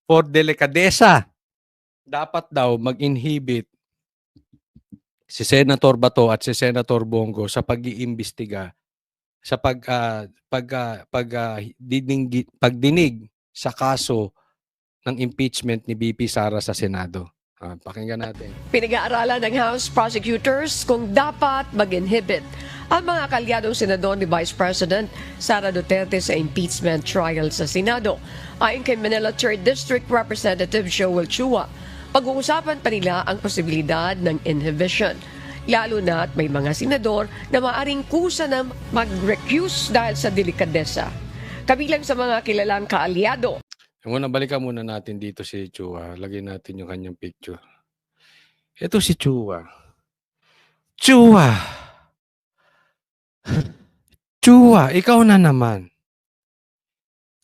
for delikadesa, dapat daw mag-inhibit si Senator Bato at si Senator Bongo sa pag-iimbestiga sa pagdinig sa kaso ng impeachment ni BP Sara sa Senado. Pakinggan natin. Pinag-aaralan ng House prosecutors kung dapat mag-inhibit ang mga kalyadong senador ni Vice President Sara Duterte sa impeachment trial sa Senado. Ayon kay Manila 3rd District Representative Joel Chua, pag-uusapan pa nila ang posibilidad ng inhibition. Lalo na at may mga senador na maaring kusa na mag-recuse dahil sa delikadesa. Kabilang sa mga kilalang kaalyado. Muna, balikan muna natin dito si Chua. Lagyan natin yung kanyang picture. Ito si Chua. Chua! Chua, ikaw na naman.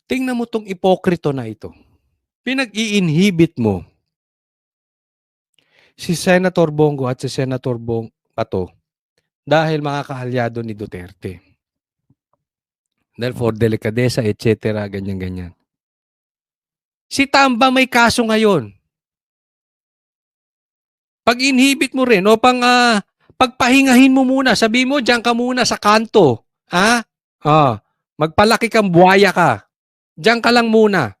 Tingnan mo tong ipokrito na ito. Pinag-i-inhibit mo si Senator Bongo at si Senator Bato dahil mga kaalyado ni Duterte. Dahil for delikadesa, etc. Ganyan-ganyan. Si Tamba may kaso ngayon. Pag-inhibit mo rin o pagpahingahin mo muna. Sabi mo, diyan ka muna sa kanto. Magpalaki kang buhaya ka. Diyan ka lang muna.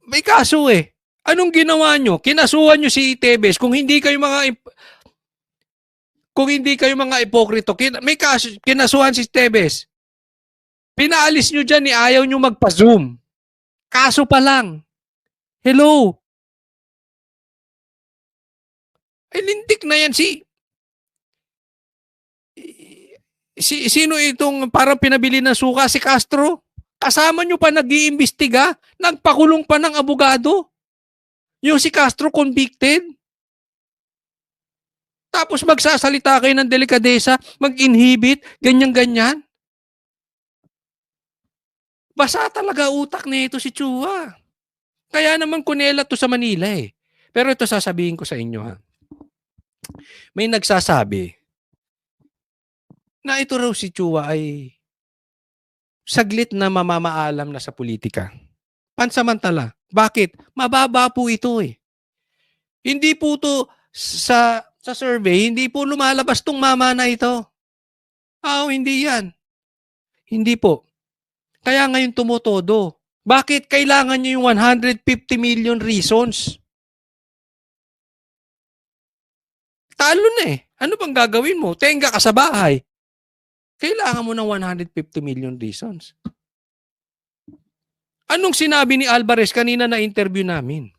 May kaso eh. Anong ginawa nyo? Kinasuhan nyo si Tebes. Kung hindi kayo mga ipokrito, may kaso, kinasuhan si Tebes. Pinaalis nyo dyan, ayaw nyo magpa-zoom. Kaso pa lang. Hello? Lintik na yan sino itong parang pinabili ng suka? Si Castro? Kasama nyo pa nag-iimbestiga? Nagpakulong pa ng abogado? Yung si Castro convicted? Tapos magsasalita kayo ng delikadesa, mag-inhibit, ganyan-ganyan? Basa talaga utak nito si Chua. Kaya naman kunela to sa Manila eh. Pero ito sasabihin ko sa inyo ha. May nagsasabi na ito raw si Chua ay saglit na mamamaalam na sa politika. Pansamantala. Bakit? Mababa po ito eh. Hindi po to sa survey, hindi po lumalabas tong mama na ito. Hindi yan. Hindi po. Kaya ngayon tumutodo. Bakit kailangan nyo yung 150 million reasons? Talo na eh. Ano bang gagawin mo? Tenga ka sa bahay. Kailangan mo ng 150 million reasons. Anong sinabi ni Alvarez kanina na interview namin?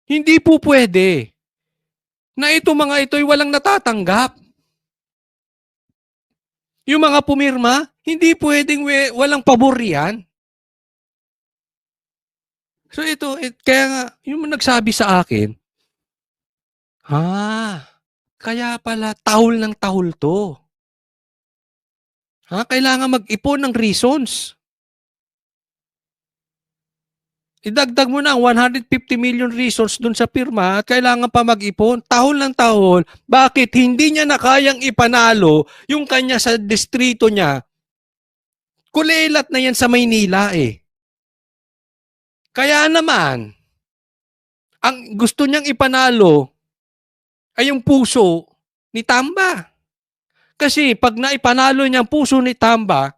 Hindi po pwede na mga ito'y walang natatanggap. Yung mga pumirma, hindi pwedeng walang pabor yan. So ito, kaya nga, yung nagsabi sa akin, kaya pala tahol ng tahol to. Kailangan mag-ipon ng reasons. Idagdag mo na ang 150 million reasons dun sa pirma at kailangan pa mag-ipon. Tahol ng tahol. Bakit hindi niya na kayang ipanalo yung kanya sa distrito niya? Kulelat na yan sa Maynila eh. Kaya naman, ang gusto niyang ipanalo ay yung puso ni Tamba. Kasi pag naipanalo niya ang puso ni Tamba,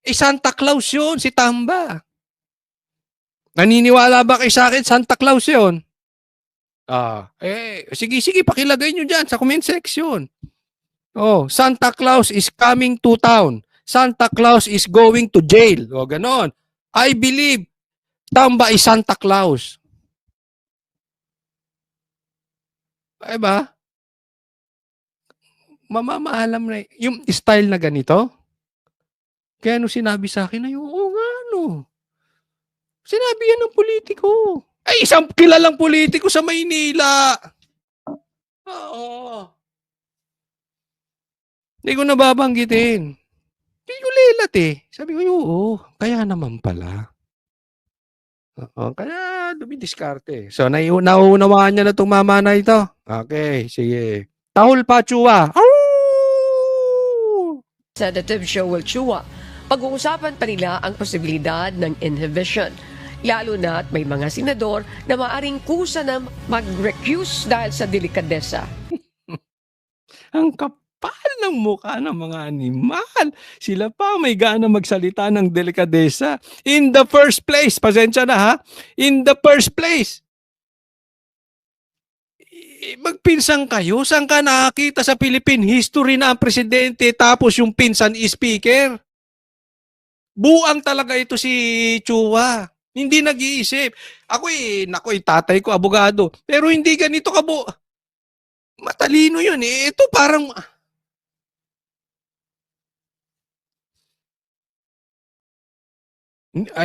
Santa Claus yun, si Tamba. Naniniwala ba kayo sa akin, Santa Claus yun? Sige, pakilagay nyo dyan sa comment section. Santa Claus is coming to town. Santa Claus is going to jail. Ganon. I believe Tamba is Santa Claus. Diba? Mamamaalam na yung style na ganito. Kaya nung sinabi sa akin, sinabi yan ng politiko. Ay, isang kilalang politiko sa Maynila. Oo. Hindi ko nababanggitin. Hindi ko lelat eh. Sabi ko, kaya naman pala. Kaya dumidiskarte. So, nauunawaan niya na itong mama na ito. Okay, sige. Tahol pa, Chua. Senator Joel Chua, Pag-uusapan pa nila ang posibilidad ng inhibition, lalo na at may mga senador na maaring kusa na mag-recuse dahil sa delikadesa. Ang kapal ng mukha ng mga animal. Sila pa may gana magsalita ng delikadesa. In the first place, pasensya na ha, in the first place, magpinsan kayo. Saan ka nakakita sa Philippine history na ang presidente tapos yung pinsan is speaker? Buang talaga ito si Chua. Hindi nag-iisip. Ako tatay ko, abogado. Pero hindi ganito matalino yun eh. Ito parang,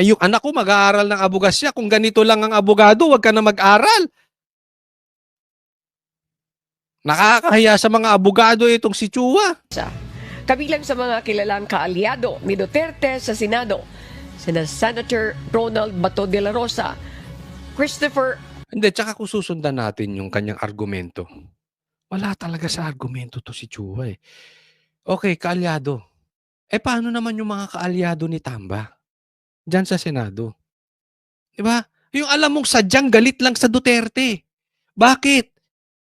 yung anak ko mag-aaral ng abogasya. Kung ganito lang ang abogado, wag ka na mag-aral. Nakakahiya sa mga abogado itong si Chua. Kabilang sa mga kilalang kaalyado ni Duterte sa Senado, sina Senator Ronald Bato de la Rosa, Christopher Hindi, tsaka kung susundan natin yung kanyang argumento. Wala talaga sa argumento to si Chua eh. Okay, kaalyado. Paano naman yung mga kaalyado ni Tamba? Diyan sa Senado. Diba? Yung alam mong sadyang galit lang sa Duterte. Bakit?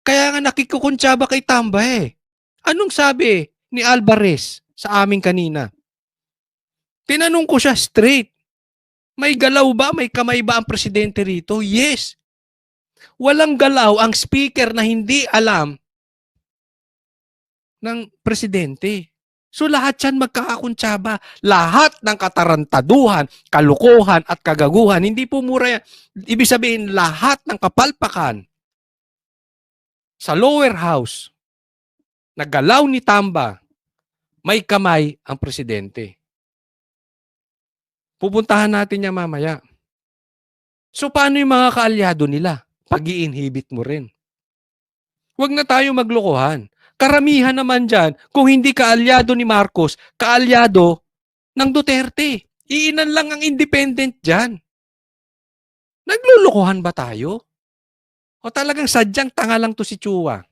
Kaya nga nakikukuntsaba kay Tamba eh. Anong sabi ni Alvarez sa amin kanina? Tinanong ko siya straight. May galaw ba? May kamay ba ang presidente rito? Yes. Walang galaw ang speaker na hindi alam ng presidente. So lahat yan magkakakuntsaba. Lahat ng katarantaduhan, kalukuhan at kagaguhan, hindi po mura yan. Ibig sabihin, lahat ng kapalpakan sa lower house, nagalaw ni Tamba, may kamay ang presidente. Pupuntahan natin niya mamaya. So paano yung mga kaalyado nila? Pag-i-inhibit mo rin. Huwag na tayo maglokohan. Karamihan naman dyan, kung hindi kaalyado ni Marcos, kaalyado ng Duterte. Iinan lang ang independent dyan. Naglulukohan ba tayo? O talagang sadyang tanga lang to si Chua?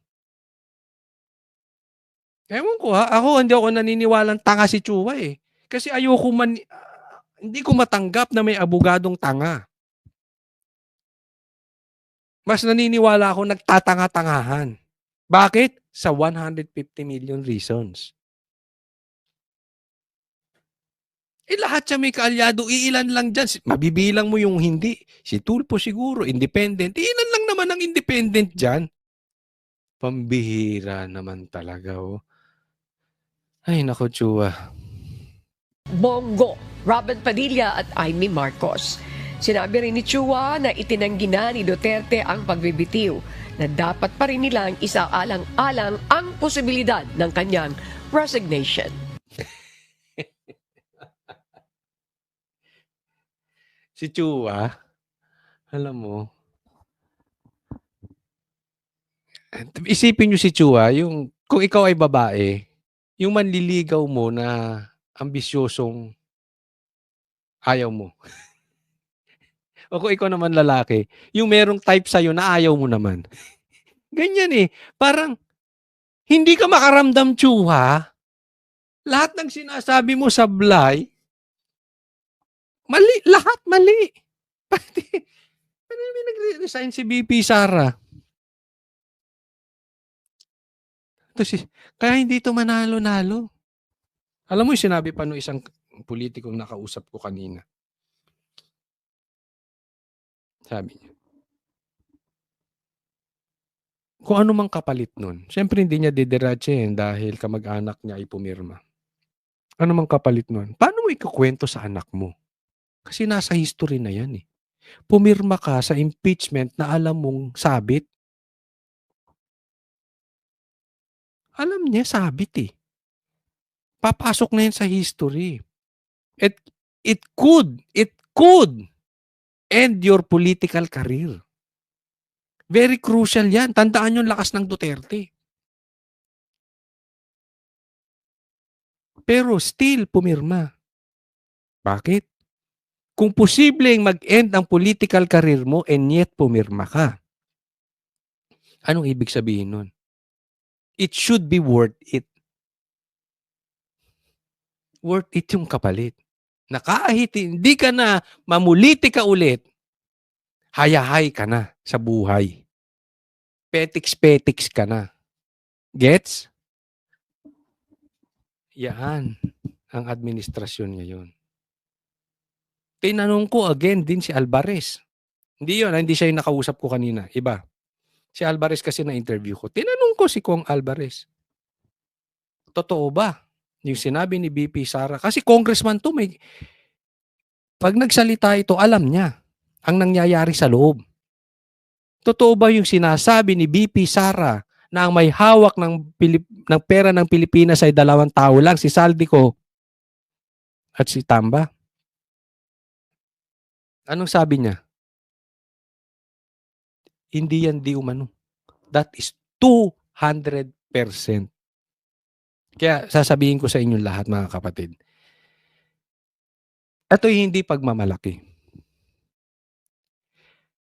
Ewan ko ha, hindi ako naniniwalang tanga si Chua eh. Kasi hindi ko matanggap na may abogadong tanga. Mas naniniwala ako nagtatanga-tangahan. Bakit? Sa 150 million reasons. Lahat siya may kaalyado, iilan lang dyan. Mabibilang mo yung hindi. Si Tulfo siguro, independent. Ilan lang naman ang independent dyan. Pambihira naman talaga, oh. Ay, naku, Chua. Bongo, Robin Padilla at Amy Marcos. Sinabi rin ni Chua na itinanggi na ni Duterte ang pagbibitiw na dapat pa rin nilang isaalang-alang ang posibilidad ng kanyang resignation. Si Chua, alam mo, isipin nyo si Chua, kung ikaw ay babae, yung manliligaw mo na ambisyosong ayaw mo. O kung ikaw naman lalaki, yung merong type sa'yo na ayaw mo naman. Ganyan eh. Parang, hindi ka makaramdam, Chua. Lahat ng sinasabi mo sablay, mali. Lahat mali. Pati, may nagre-resign si BP Sara. Kaya hindi ito manalo-nalo. Alam mo yung sinabi pa nung isang politikong nakausap ko kanina. Sabi niya, kung ano mang kapalit nun, syempre hindi niya didiratsyahin dahil kamag-anak niya ay pumirma. Ano mang kapalit nun? Paano mo ikukwento sa anak mo? Kasi nasa history na yan eh. Pumirma ka sa impeachment na alam mong sabit. Alam niya sabit eh. Papasok na yan sa history. It could end your political career. Very crucial yan. Tandaan yung lakas ng Duterte. Pero still pumirma. Bakit? Kung posibleng mag-end ang political career mo and yet pumirma ka. Anong ibig sabihin nun? It should be worth it. worth it yung kapalit. Na kahit hindi ka na mamuliti ka ulit, hayahay ka na sa buhay. Petiks-petiks ka na. Gets? Yan ang administrasyon ngayon. Tinanong ko again din si Alvarez. Hindi yun, hindi siya yung nakausap ko kanina. Iba. Si Alvarez kasi na-interview ko. Tinanong ko si Kong Alvarez. Totoo ba? Yung sinabi ni BP Sara. Kasi congressman to, pag nagsalita ito, alam niya ang nangyayari sa loob. Totoo ba yung sinasabi ni BP Sara na ang may hawak ng pera ng Pilipinas ay 2 tao lang, si Saldico at si Tamba? Anong sabi niya? Hindi yan di umano. That is 200%. Kaya sasabihin ko sa inyo lahat, mga kapatid. Ito'y hindi pagmamalaki.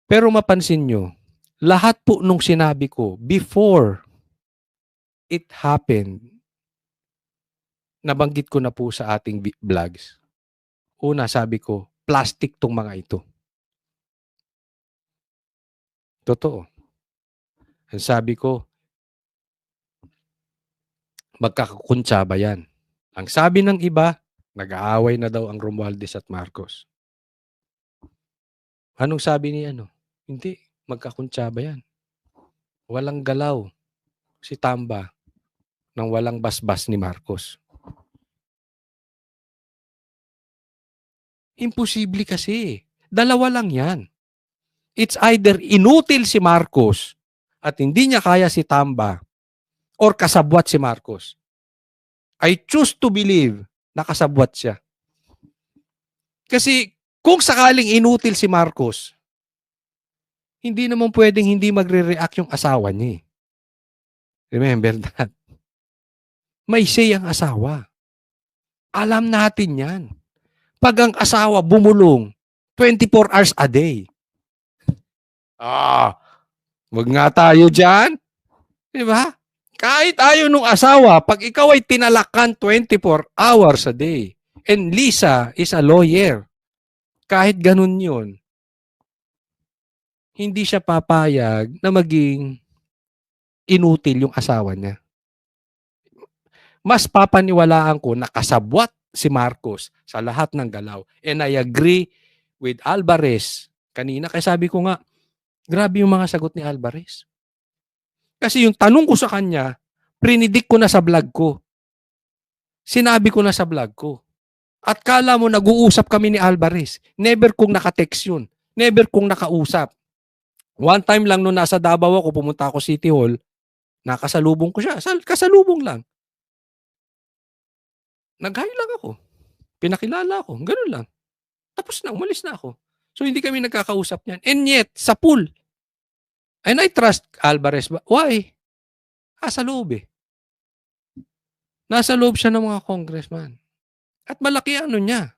Pero mapansin nyo, lahat po nung sinabi ko before it happened, nabanggit ko na po sa ating vlogs. Una, sabi ko, plastic tong mga ito. Totoo. Ang sabi ko, magkakakuntsaba yan. Ang sabi ng iba, nag-aaway na daw ang Romualdez at Marcos. Anong sabi ni Hindi, magkakuntsaba yan. Walang galaw si Tamba nang walang basbas ni Marcos. Imposible kasi. 2 lang yan. It's either inutil si Marcos at hindi niya kaya si Tamba or kasabwat si Marcos. I choose to believe na kasabwat siya. Kasi kung sakaling inutil si Marcos, hindi naman pwedeng hindi magre-react yung asawa niya. Remember that. May say ang asawa. Alam natin yan. Pag ang asawa bumulong 24 hours a day. Wag nga tayo dyan. Diba? Kahit ayaw nung asawa, pag ikaw ay tinalakan 24 hours a day, and Lisa is a lawyer, kahit ganun yun, hindi siya papayag na maging inutil yung asawa niya. Mas papaniwalaan ko na kasabwat si Marcos sa lahat ng galaw. And I agree with Alvarez kanina. Kaya sabi ko nga, grabe yung mga sagot ni Alvarez. Kasi yung tanong ko sa kanya, prinidik ko na sa vlog ko. Sinabi ko na sa vlog ko. At kala mo nag-uusap kami ni Alvarez. Never kong nakatext yun. Never kong nakausap. One time lang nung nasa Davao ako, pumunta ako City Hall, nakasalubong ko siya. Kasalubong lang. Nag-hi lang ako. Pinakilala ako. Ganun lang. Tapos na, umalis na ako. So, hindi kami nagkakausap niyan. And yet, sa pool. And I trust Alvarez. Why? Sa loob eh. Nasa loob siya ng mga congressman. At malaki ang niya.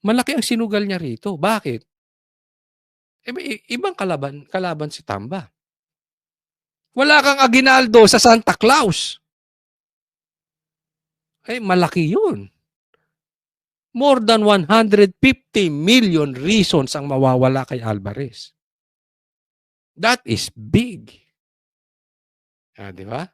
Malaki ang sinugal niya rito. Bakit? Ibang kalaban si Tamba. Wala kang aginaldo sa Santa Claus. Malaki yun. More than 150 million reasons ang mawawala kay Alvarez. That is big. Di ba?